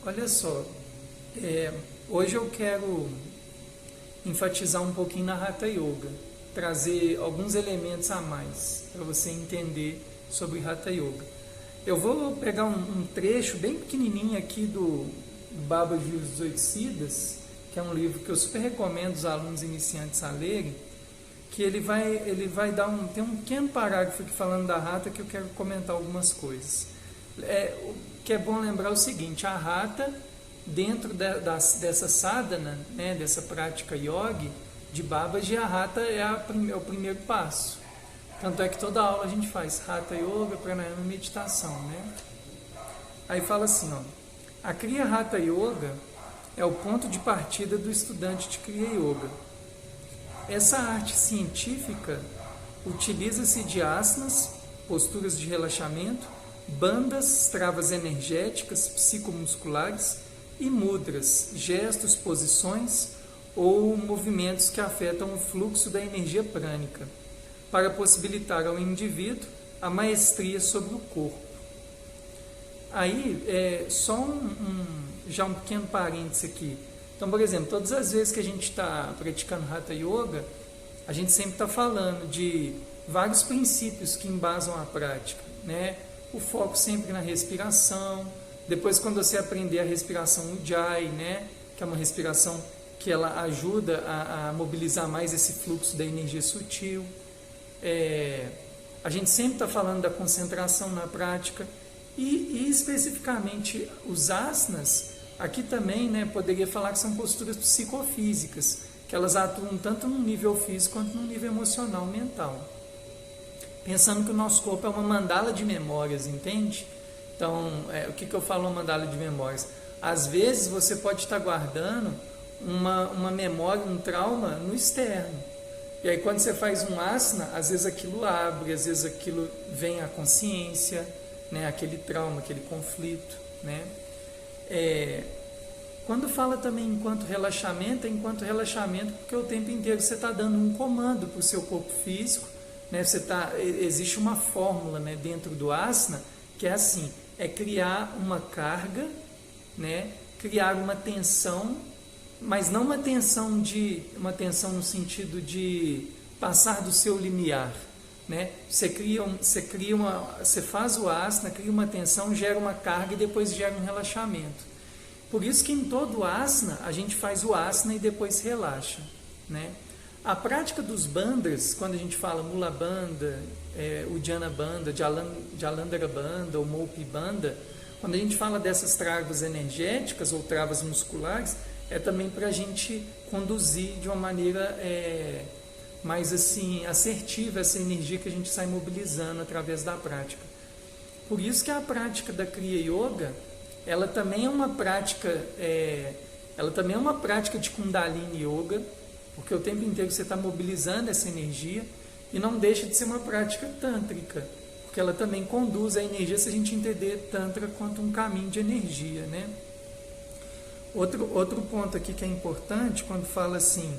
Olha só, hoje eu quero enfatizar um pouquinho na Hatha Yoga, trazer alguns elementos a mais para você entender sobre Hatha Yoga. Eu vou pegar um trecho bem pequenininho aqui do Babaji e os 18 Siddhas, que é um livro que eu super recomendo os alunos iniciantes a lerem, que ele vai dar tem um pequeno parágrafo aqui falando da Hatha que eu quero comentar algumas coisas. O que é bom lembrar o seguinte: a Hatha, dentro dessa sadhana, né, dessa prática yogi de Babaji, a Hatha é o primeiro passo. Tanto é que toda aula a gente faz Hatha Yoga, Pranayama e meditação, né? Aí fala assim, ó: a Kriya Hatha Yoga é o ponto de partida do estudante de Kriya Yoga. Essa arte científica utiliza-se de asanas, posturas de relaxamento, bandas, travas energéticas, psicomusculares e mudras, gestos, posições ou movimentos que afetam o fluxo da energia prânica, para possibilitar ao indivíduo a maestria sobre o corpo. Aí, só já um pequeno parêntese aqui. Então, por exemplo, todas as vezes que a gente está praticando Hatha Yoga, a gente sempre está falando de vários princípios que embasam a prática, né? O foco sempre na respiração. Depois, quando você aprender a respiração Ujjayi, né, que é uma respiração que ela ajuda a mobilizar mais esse fluxo da energia sutil. A gente sempre está falando da concentração na prática e especificamente os asanas, aqui também, né, poderia falar que são posturas psicofísicas, que elas atuam tanto no nível físico quanto no nível emocional, mental. Pensando que o nosso corpo é uma mandala de memórias, entende? Então, o que eu falo uma mandala de memórias? Às vezes você pode estar guardando uma memória, um trauma no externo. E aí quando você faz um asana, às vezes aquilo abre, às vezes aquilo vem à consciência, né? Aquele trauma, aquele conflito, né? Quando fala também enquanto relaxamento, é enquanto relaxamento porque o tempo inteiro você está dando um comando para o seu corpo físico, né? Existe uma fórmula, né, dentro do asana que é assim: é criar uma carga, né? Criar uma tensão, mas não uma tensão no sentido de passar do seu limiar, né? Você faz o asana, cria uma tensão, gera uma carga e depois gera um relaxamento. Por isso que em todo asana a gente faz o asana e depois relaxa, né? A prática dos bandhas, quando a gente fala Mula Bandha, Uddiyana Bandha, Jalandhara Bandha ou Maupi Bandha, quando a gente fala dessas travas energéticas ou travas musculares, é também para a gente conduzir de uma maneira mais assim assertiva essa energia que a gente sai mobilizando através da prática. Por isso que a prática da Kriya Yoga, ela também é uma prática de Kundalini Yoga, porque o tempo inteiro você está mobilizando essa energia, e não deixa de ser uma prática tântrica, porque ela também conduz a energia, se a gente entender Tantra quanto um caminho de energia, né? Outro ponto aqui que é importante, quando fala assim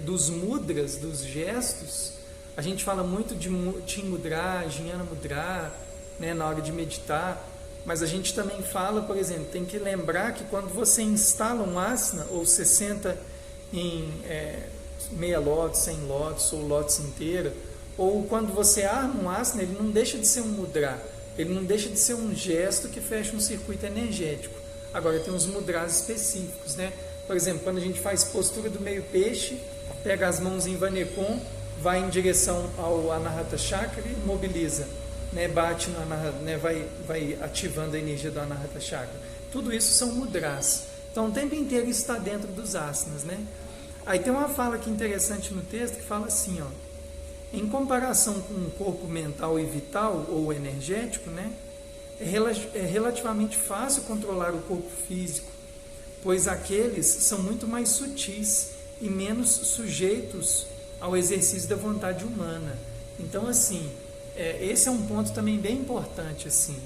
dos mudras, dos gestos, a gente fala muito de Chin Mudra, Jnana Mudra, né, na hora de meditar, mas a gente também fala, por exemplo, tem que lembrar que quando você instala um asana, ou você senta em meia lótus, 100 lótus ou lótus inteira, ou quando você arma um asana, ele não deixa de ser um mudra, ele não deixa de ser um gesto que fecha um circuito energético. Agora tem os mudras específicos, né? Por exemplo, quando a gente faz postura do meio peixe, pega as mãos em Vanekon, vai em direção ao Anahata Chakra e mobiliza, né? Bate no Anahata, né? vai ativando a energia do Anahata Chakra. Tudo isso são mudras. Então o tempo inteiro isso está dentro dos asanas, né? Aí tem uma fala aqui interessante no texto que fala assim, ó: em comparação com o corpo mental e vital ou energético, né? É relativamente fácil controlar o corpo físico, pois aqueles são muito mais sutis e menos sujeitos ao exercício da vontade humana. Então, assim, esse é um ponto também bem importante, assim.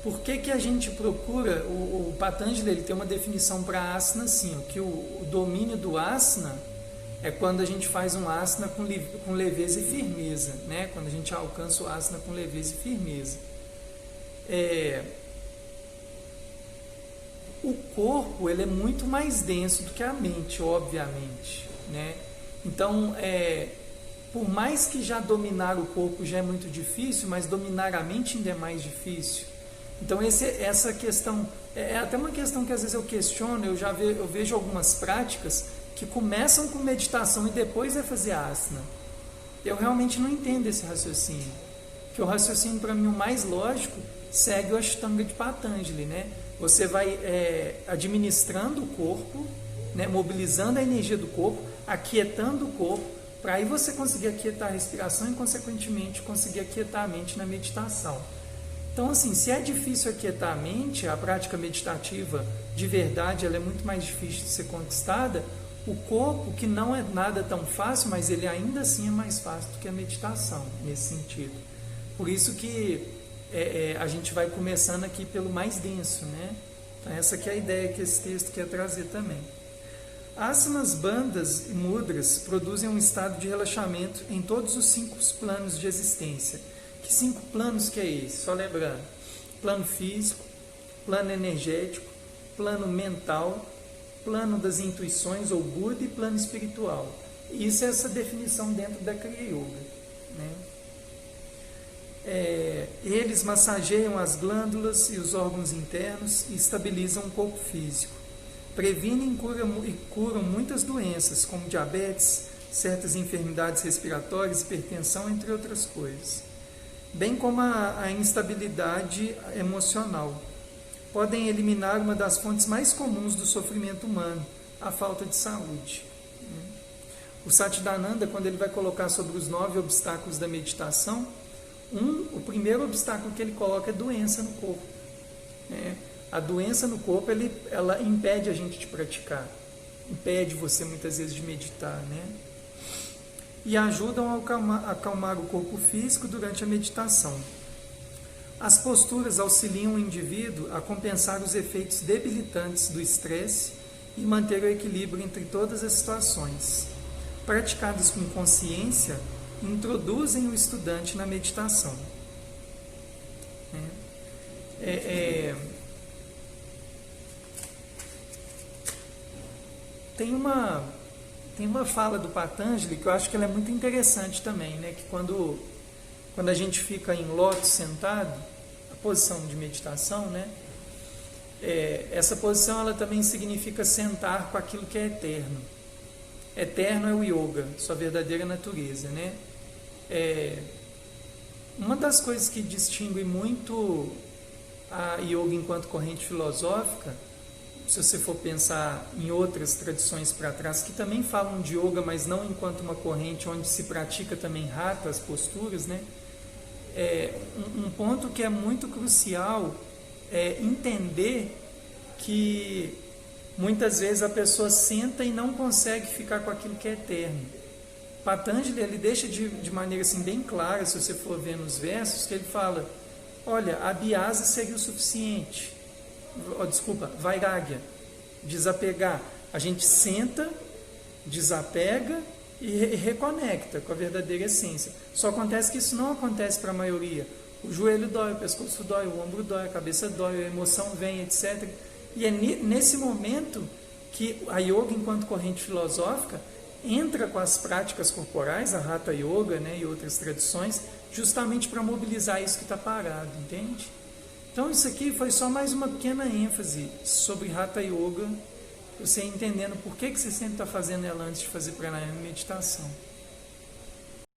Por que a gente procura, o Patanjali ele tem uma definição para asana assim, que o domínio do asana é quando a gente faz um asana com leveza e firmeza, né? Quando a gente alcança o asana com leveza e firmeza. O corpo ele é muito mais denso do que a mente, obviamente, né? Então, por mais que já dominar o corpo já é muito difícil, mas dominar a mente ainda é mais difícil. Então, essa questão é até uma questão que às vezes eu questiono. Eu vejo algumas práticas que começam com meditação e depois é fazer asana. Eu realmente não entendo esse raciocínio. Porque o raciocínio, para mim, o mais lógico, segue o Ashtanga de Patanjali, né? Você vai administrando o corpo, né? Mobilizando a energia do corpo, aquietando o corpo, para aí você conseguir aquietar a respiração e, consequentemente, conseguir aquietar a mente na meditação. Então, assim, se é difícil aquietar a mente, a prática meditativa de verdade ela é muito mais difícil de ser conquistada. O corpo, que não é nada tão fácil, mas ele ainda assim é mais fácil do que a meditação, nesse sentido. Por isso que a gente vai começando aqui pelo mais denso, né? Então, essa que é a ideia que esse texto quer trazer também. Asanas, bandhas e mudras produzem um estado de relaxamento em todos os 5 planos de existência. Que 5 planos que é esse? Só lembrando, plano físico, plano energético, plano mental, plano das intuições ou Buda e plano espiritual. Isso é essa definição dentro da Kriya Yoga, né? Eles massageiam as glândulas e os órgãos internos e estabilizam o corpo físico. Previnem e curam muitas doenças, como diabetes, certas enfermidades respiratórias, hipertensão, entre outras coisas. Bem como a instabilidade emocional. Podem eliminar uma das fontes mais comuns do sofrimento humano, a falta de saúde. O Satchidananda, quando ele vai colocar sobre os 9 obstáculos da meditação, o primeiro obstáculo que ele coloca é doença no corpo. A doença no corpo, ela impede a gente de praticar, impede você muitas vezes de meditar, né? E ajudam a acalmar o corpo físico durante a meditação. As posturas auxiliam o indivíduo a compensar os efeitos debilitantes do estresse e manter o equilíbrio entre todas as situações. Praticadas com consciência, introduzem o estudante na meditação. Tem uma fala do Patanjali que eu acho que ela é muito interessante também, né? Que quando a gente fica em lótus sentado, a posição de meditação, né? Essa posição ela também significa sentar com aquilo que é eterno. Eterno é o yoga, sua verdadeira natureza, né? Uma das coisas que distingue muito a yoga enquanto corrente filosófica, se você for pensar em outras tradições para trás, que também falam de yoga, mas não enquanto uma corrente onde se pratica também hatha, as posturas, né? Um ponto que é muito crucial é entender que muitas vezes a pessoa senta e não consegue ficar com aquilo que é eterno. Patanjali, ele deixa de maneira assim, bem clara, se você for ver nos versos, que ele fala, olha, a abhyasa seria o suficiente. Vairagya, desapegar. A gente senta, desapega e reconecta com a verdadeira essência. Só acontece que isso não acontece para a maioria. O joelho dói, o pescoço dói, o ombro dói, a cabeça dói, a emoção vem, etc. E é nesse momento que a yoga, enquanto corrente filosófica, entra com as práticas corporais, a Hatha Yoga, né, e outras tradições, justamente para mobilizar isso que está parado, entende? Então isso aqui foi só mais uma pequena ênfase sobre Hatha Yoga, você entendendo por que você sempre está fazendo ela antes de fazer pranayama e meditação.